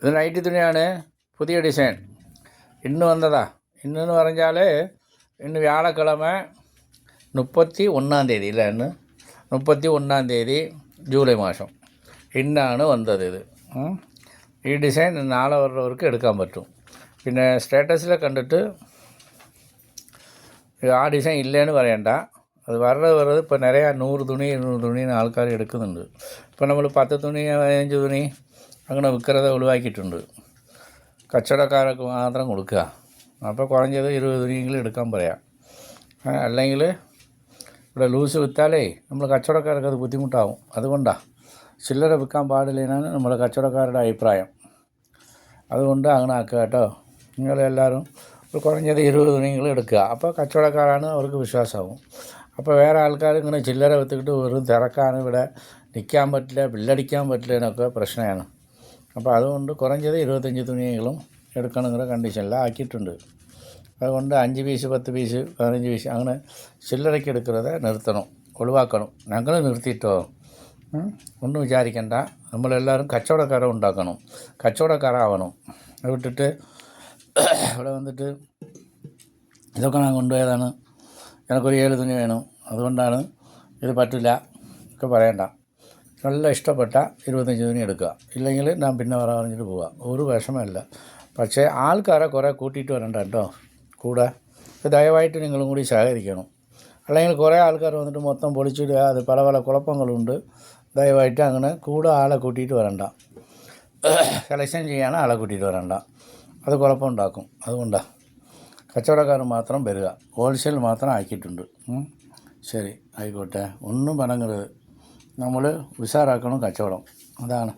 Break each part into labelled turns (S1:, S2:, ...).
S1: ഇത് നൈറ്റി തുണിയാണ്, പുതിയ ഡിസൈൻ. ഇന്ന് വന്നതാ. ഇന്നെന്ന് പറഞ്ഞാൽ ഇന്ന് വ്യാഴക്കിഴമ 31 ഇല്ല, ഇന്ന് 31 ജൂലൈ മാസം. ഇന്നാണ് വന്നത് ഇത്. ഈ ഡിസൈൻ നാളെ വരവർക്ക് എടുക്കാൻ പറ്റും. പിന്നെ സ്റ്റാറ്റസിൽ കണ്ടിട്ട് ആ ഡിസൈൻ ഇല്ലയെന്ന് പറയണ്ട, അത് വരത് ഇപ്പോൾ നിറയെ 100 തുണി 200 തുണിന്ന് ആൾക്കാർ എടുക്കുന്നുണ്ട്. ഇപ്പോൾ നമ്മൾ 10 തുണി 15 തുണി അങ്ങനെ വിൽക്കുന്നത് ഒഴിവാക്കിയിട്ടുണ്ട്. കച്ചവടക്കാരൊക്കെ മാത്രം കൊടുക്കുക. അപ്പോൾ കുറഞ്ഞത് 20 തുണിയെങ്കിലും എടുക്കാൻ പറയാം. അല്ലെങ്കിൽ ഇവിടെ ലൂസ് വിറ്റാലേ നമ്മൾ കച്ചവടക്കാർക്ക് അത് ബുദ്ധിമുട്ടാവും. അതുകൊണ്ടാണ് ചില്ലറ വിൽക്കാൻ പാടില്ലെന്നാണ് നമ്മുടെ കച്ചവടക്കാരുടെ അഭിപ്രായം. അതുകൊണ്ട് അങ്ങനെ ആക്കുക കേട്ടോ. നിങ്ങളെല്ലാവരും കുറഞ്ഞത് 20 തുണിയെങ്കിലും എടുക്കുക. അപ്പോൾ കച്ചവടക്കാരാണ്, അവർക്ക് വിശ്വാസമാവും. അപ്പോൾ വേറെ ആൾക്കാർ ഇങ്ങനെ ചില്ലറ വിറ്റിട്ട് വെറും തിരക്കാണ്, ഇവിടെ നിൽക്കാൻ പറ്റില്ല, ബില്ലടിക്കാൻ പറ്റില്ല എന്നൊക്കെ പ്രശ്നമാണ്. അപ്പോൾ അതുകൊണ്ട് കുറഞ്ഞത് 25 തുണിയെങ്കിലും എടുക്കണമെങ്കിൽ കണ്ടീഷനിൽ ആക്കിയിട്ടുണ്ട്. അതുകൊണ്ട് 5 പീസ് 10 പീസ് 15 പീസ് അങ്ങനെ ചില്ലറയ്ക്ക് എടുക്കുന്നത് നിർത്തണം, ഒഴിവാക്കണം. ഞങ്ങൾ നിർത്തിയിട്ടോ, ഒന്നും വിചാരിക്കണ്ട. നമ്മളെല്ലാവരും കച്ചവടക്കാരെ ഉണ്ടാക്കണം, കച്ചവടക്കാരാവണം. അത് വിട്ടിട്ട് ഇവിടെ വന്നിട്ട് ഇതൊക്കെ ഞാൻ കൊണ്ടുപോയതാണ്, എനിക്കൊരു 7 തുണി വേണം, അതുകൊണ്ടാണ് ഇത് പറ്റില്ല ഒക്കെ പറയണ്ട. നല്ല ഇഷ്ടപ്പെട്ട 25 തുണി എടുക്കുക. ഇല്ലെങ്കിൽ ഞാൻ പിന്നെ പറഞ്ഞിട്ട് പോവുക, ഒരു വിഷമമില്ല. പക്ഷേ ആൾക്കാരെ കുറേ കൂട്ടിയിട്ട് വരണ്ട കേട്ടോ കൂടെ. ദയവായിട്ട് നിങ്ങളും കൂടി സഹകരിക്കണം. അല്ലെങ്കിൽ കുറേ ആൾക്കാർ വന്നിട്ട് മൊത്തം പൊളിച്ചിടുക, അത് പല പല കുഴപ്പങ്ങളുണ്ട്. ദയവായിട്ട് അങ്ങനെ കൂടെ ആളെ കൂട്ടിയിട്ട് വരണ്ട, കളക്ഷൻ ചെയ്യാൻ ആളെ കൂട്ടിയിട്ട് വരണ്ട, അത് കുഴപ്പമുണ്ടാക്കും. അതുകൊണ്ടാണ് കച്ചവടക്കാർ മാത്രം വരിക, ഹോൾസെയിൽ മാത്രം ആക്കിയിട്ടുണ്ട്. ശരി, ആയിക്കോട്ടെ, ഒന്നും പണങ്ങരുത്. നമ്മൾ ഉഷാറാക്കണം കച്ചവടം, അതാണ്.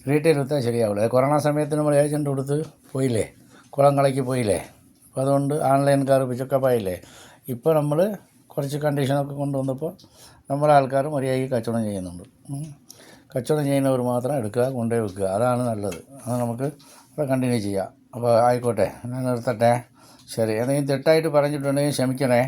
S1: റീറ്റെയിൽ വിറ്റാൽ ശരിയാവില്ല. കൊറോണ സമയത്ത് നമ്മൾ ഏജൻറ്റ് കൊടുത്ത് പോയില്ലേ, കുളങ്ങളയ്ക്ക് പോയില്ലേ. അപ്പോൾ അതുകൊണ്ട് ഓൺലൈൻകാർ പിച്ചക്കപ്പായില്ലേ. ഇപ്പോൾ നമ്മൾ കുറച്ച് കണ്ടീഷനൊക്കെ കൊണ്ടുവന്നപ്പോൾ നമ്മളെ ആൾക്കാർ മര്യാദയ്ക്ക് കച്ചവടം ചെയ്യുന്നുണ്ട്. കച്ചവടം ചെയ്യുന്നവർ മാത്രം എടുക്കുക, കൊണ്ടുപോയി വെക്കുക, അതാണ് നല്ലത്. അത് നമുക്ക് അത് കണ്ടിന്യൂ ചെയ്യാം. അപ്പോൾ ആയിക്കോട്ടെ, ഞാൻ നിർത്തട്ടെ. ശരി, എന്തെങ്കിലും തെറ്റായിട്ട് പറഞ്ഞിട്ടുണ്ടെങ്കിൽ ക്ഷമിക്കണേ.